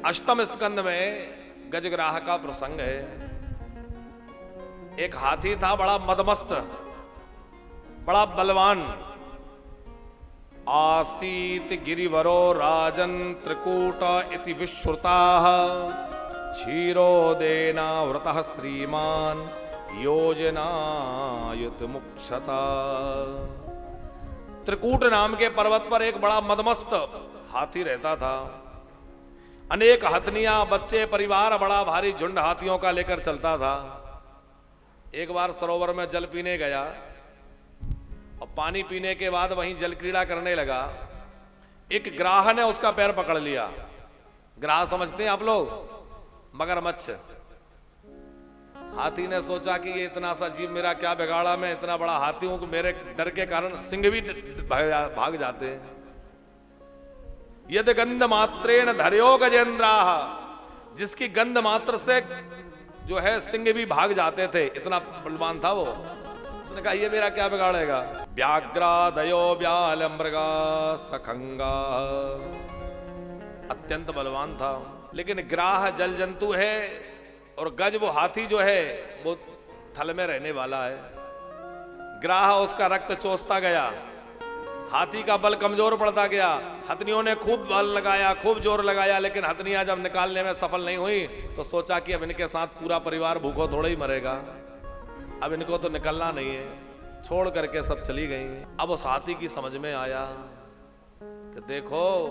अष्टम स्कंद में गजग्राह का प्रसंग है। एक हाथी था बड़ा मदमस्त, बड़ा बलवान। आसीत गिरिवरो राजन त्रिकूट इति विश्रुताः क्षीरोदेनावृतः श्रीमान योजनायुत मुक्षता। त्रिकूट नाम के पर्वत पर एक बड़ा मदमस्त हाथी रहता था। अनेक हथनियां, बच्चे, परिवार, बड़ा भारी झुंड हाथियों का लेकर चलता था। एक बार सरोवर में जल पीने गया और पानी पीने के बाद वहीं जल क्रीड़ा करने लगा। एक ग्राह ने उसका पैर पकड़ लिया। ग्राह समझते हैं आप लोग? मगरमच्छ। हाथी ने सोचा कि ये इतना सा जीव मेरा क्या बिगाड़ा, मैं इतना बड़ा हाथी हूं कि मेरे डर के कारण सिंह भी भाग जाते हैं। यदि गंध मात्रेण धर्यो गजेंद्राः, जिसकी गंध मात्र से जो है सिंह भी भाग जाते थे, इतना बलवान था वो। उसने कहा ये मेरा क्या बिगाड़ेगा। व्याघ्रादयो व्याल मृगा सखंगा, अत्यंत बलवान था। लेकिन ग्राह जल जंतु है और गज वो हाथी जो है वो थल में रहने वाला है। ग्राह उसका रक्त चूसता गया, हाथी का बल कमजोर पड़ता गया। हथनियों ने खूब बल लगाया, खूब जोर लगाया, लेकिन हथनियां जब निकालने में सफल नहीं हुई तो सोचा कि अब इनके साथ पूरा परिवार भूखो थोड़ा ही मरेगा, अब इनको तो निकलना नहीं है। छोड़ करके सब चली गई। अब उस हाथी की समझ में आया कि देखो,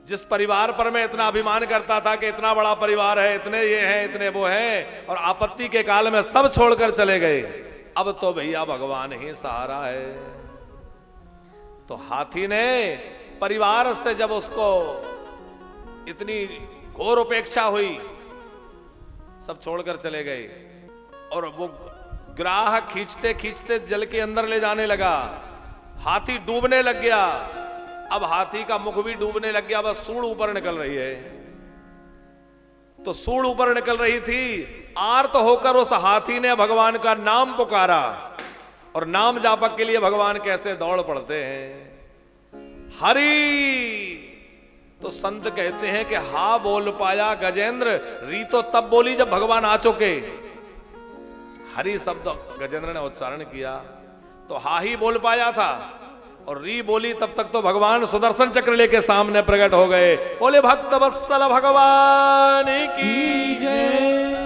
जिस परिवार पर मैं इतना अभिमान करता था कि इतना बड़ा परिवार है, इतने ये हैं, इतने वो हैं, और आपत्ति के काल में सब छोड़कर चले गए, अब तो भैया भगवान ही सहारा है। तो हाथी ने परिवार से जब उसको इतनी घोर उपेक्षा हुई, सब छोड़कर चले गए। और वो ग्राह खींचते खींचते जल के अंदर ले जाने लगा। हाथी डूबने लग गया। अब हाथी का मुख भी डूबने लग गया, बस सूंड ऊपर निकल रही है। तो सूंड ऊपर निकल रही थी, आर्त होकर उस हाथी ने भगवान का नाम पुकारा। और नाम जापक के लिए भगवान कैसे दौड़ पड़ते हैं। हरि। तो संत कहते हैं कि हा बोल पाया गजेंद्र, री तो तब बोली जब भगवान आ चुके। हरि शब्द गजेंद्र ने उच्चारण किया तो हा ही बोल पाया था, और री बोली तब तक तो भगवान सुदर्शन चक्र लेके सामने प्रकट हो गए। बोले भक्त वत्सल भगवान की जय।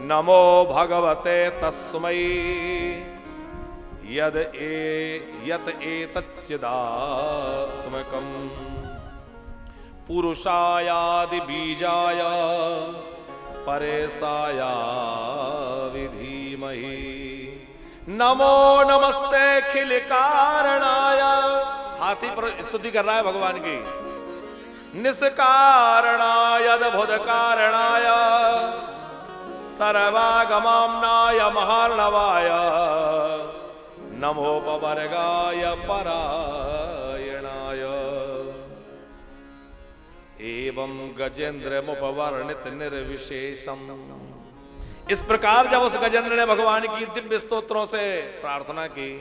नमो भगवते तस्मै यद यत एतच्चिदात्मकम् पुरुषायादि बीजाय परेशाय विधीमहि। नमो नमस्ते खिल कारणाय। हाथी पर स्तुति कर रहा है भगवान की। निष्कारणाय अद्भुत कारणाय सर्वागमाम्नाय महार्णवाय नमोपवर्गाय परायणाय। एवं गजेंद्र मुपवर्णित निर्विशेषम। इस प्रकार जब उस गजेंद्र ने भगवान की दिव्य स्तोत्रों से प्रार्थना की,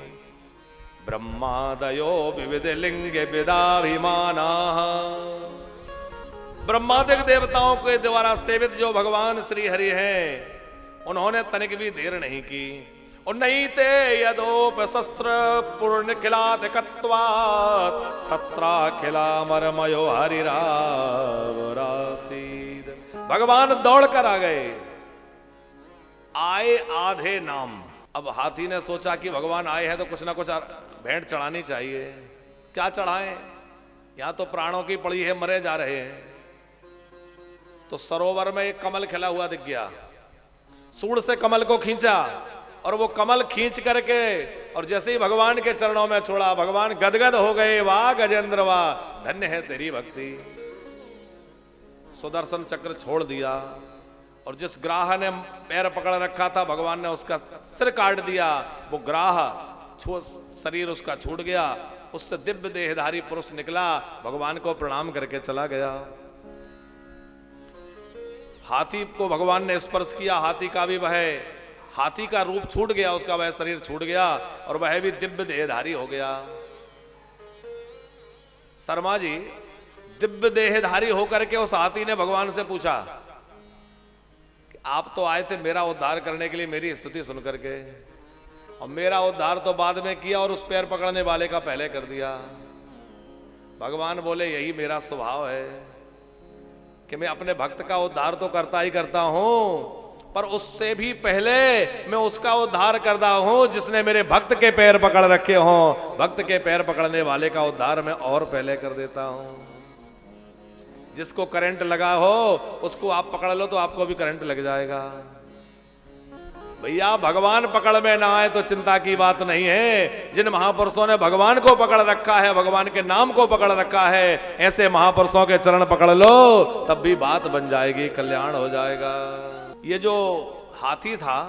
ब्रह्मादयो विविध लिंग विदाभिमाना, ब्रह्मादिक देवताओं के द्वारा सेवित जो भगवान श्री हरि हैं, उन्होंने तनिक भी देर नहीं की। और नहीं ते यदोप शस्त्र पूर्ण खिलाधिकत्वात् तत्राखिलामरमयो हरिरावरासीद। भगवान दौड़ कर आ गए। आए आधे नाम। अब हाथी ने सोचा कि भगवान आए हैं तो कुछ ना कुछ भेंट चढ़ानी चाहिए। क्या चढ़ाएं? यहां तो प्राणों की पड़ी है, मरे जा रहे हैं। तो सरोवर में एक कमल खिला हुआ दिख गया। सूंड से कमल को खींचा और वो कमल खींच करके और जैसे ही भगवान के चरणों में छोड़ा, भगवान गदगद हो गए। वाह गजेंद्र वाह, धन्य है तेरी भक्ति। सुदर्शन चक्र छोड़ दिया और जिस ग्राह ने पैर पकड़ रखा था, भगवान ने उसका सिर काट दिया। वो ग्राह शरीर उसका छूट गया। उससे दिव्य देहधारी पुरुष निकला, भगवान को प्रणाम करके चला गया। हाथी को भगवान ने स्पर्श किया, हाथी का भी वह हाथी का रूप छूट गया, उसका वह शरीर छूट गया और वह भी दिव्य देहधारी हो गया। शर्मा जी, दिव्य देहधारी होकर के उस हाथी ने भगवान से पूछा कि आप तो आए थे मेरा उद्धार करने के लिए, मेरी स्तुति सुन करके, और मेरा उद्धार तो बाद में किया और उस पैर पकड़ने वाले का पहले कर दिया। भगवान बोले यही मेरा स्वभाव है कि मैं अपने भक्त का उद्धार तो करता ही करता हूं, पर उससे भी पहले मैं उसका उद्धार करता हूं जिसने मेरे भक्त के पैर पकड़ रखे हों। भक्त के पैर पकड़ने वाले का उद्धार मैं और पहले कर देता हूं। जिसको करंट लगा हो उसको आप पकड़ लो तो आपको भी करंट लग जाएगा। भैया भगवान पकड़ में ना आए तो चिंता की बात नहीं है। जिन महापुरुषों ने भगवान को पकड़ रखा है, भगवान के नाम को पकड़ रखा है, ऐसे महापुरुषों के चरण पकड़ लो तब भी बात बन जाएगी, कल्याण हो जाएगा। ये जो हाथी था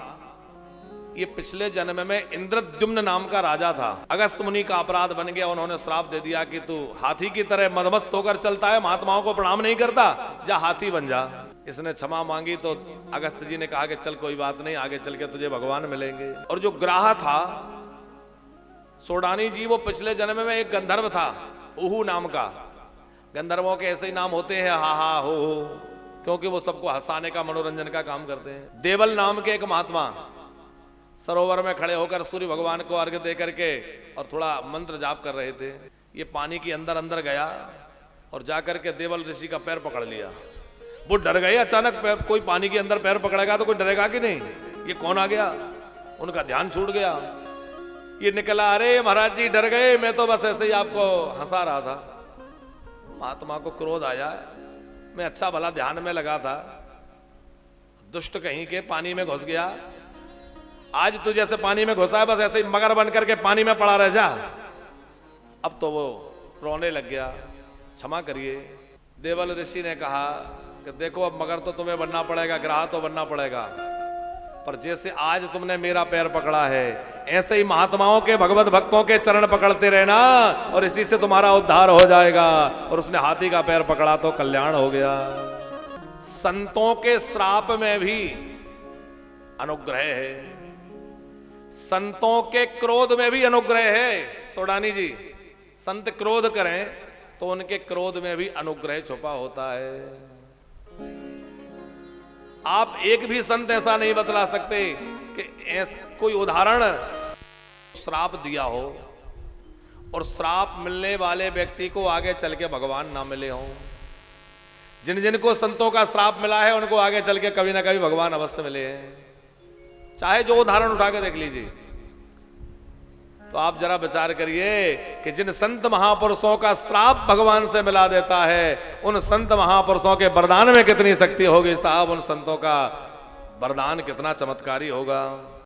ये पिछले जन्म में इंद्रद्युम्न नाम का राजा था। अगस्त मुनि का अपराध बन गया, उन्होंने श्राप दे दिया कि तू हाथी की तरह मदमस्त होकर चलता है, महात्माओं को प्रणाम नहीं करता, जा हाथी बन जा। इसने क्षमा मांगी तो अगस्त जी ने कहा कि चल कोई बात नहीं, आगे चल के तुझे भगवान मिलेंगे। और जो ग्राह था सोडानी जी, वो पिछले जन्म में एक गंधर्व था, उहू नाम का। गंधर्वों के ऐसे ही नाम होते हैं, हा हा हो, क्योंकि वो सबको हंसाने का, मनोरंजन का काम करते हैं। देवल नाम के एक महात्मा सरोवर में खड़े होकर सूर्य भगवान को अर्घ्य दे करके और थोड़ा मंत्र जाप कर रहे थे। ये पानी के अंदर अंदर गया और जाकर के देवल ऋषि का पैर पकड़ लिया। वो डर गए, अचानक कोई पानी के अंदर पैर पकड़ेगा तो कोई डरेगा कि नहीं, ये कौन आ गया, उनका ध्यान छूट गया। ये निकला, अरे महाराज जी डर गए, मैं तो बस ऐसे ही आपको हंसा रहा था। महात्मा को क्रोध आया, मैं अच्छा भला ध्यान में लगा था, दुष्ट कहीं के पानी में घुस गया। आज तू जैसे पानी में घुसा है बस ऐसे ही मगर बन करके पानी में पड़ा रह जा। अब तो वो रोने लग गया, क्षमा करिए। देवल ऋषि ने कहा कि देखो अब मगर तो तुम्हें बनना पड़ेगा, ग्राह तो बनना पड़ेगा, पर जैसे आज तुमने मेरा पैर पकड़ा है ऐसे ही महात्माओं के, भगवत भक्तों के चरण पकड़ते रहना और इसी से तुम्हारा उद्धार हो जाएगा। और उसने हाथी का पैर पकड़ा तो कल्याण हो गया। संतों के श्राप में भी अनुग्रह है, संतों के क्रोध में भी अनुग्रह है। सोडानी जी, संत क्रोध करें तो उनके क्रोध में भी अनुग्रह छुपा होता है। आप एक भी संत ऐसा नहीं बतला सकते कि कोई उदाहरण श्राप दिया हो और श्राप मिलने वाले व्यक्ति को आगे चल के भगवान ना मिले हो। जिन जिनको संतों का श्राप मिला है उनको आगे चल के कभी ना कभी भगवान अवश्य मिले हैं, चाहे जो उदाहरण उठा के देख लीजिए। तो आप जरा विचार करिए कि जिन संत महापुरुषों का श्राप भगवान से मिला देता है, उन संत महापुरुषों के वरदान में कितनी शक्ति होगी साहब, उन संतों का वरदान कितना चमत्कारी होगा।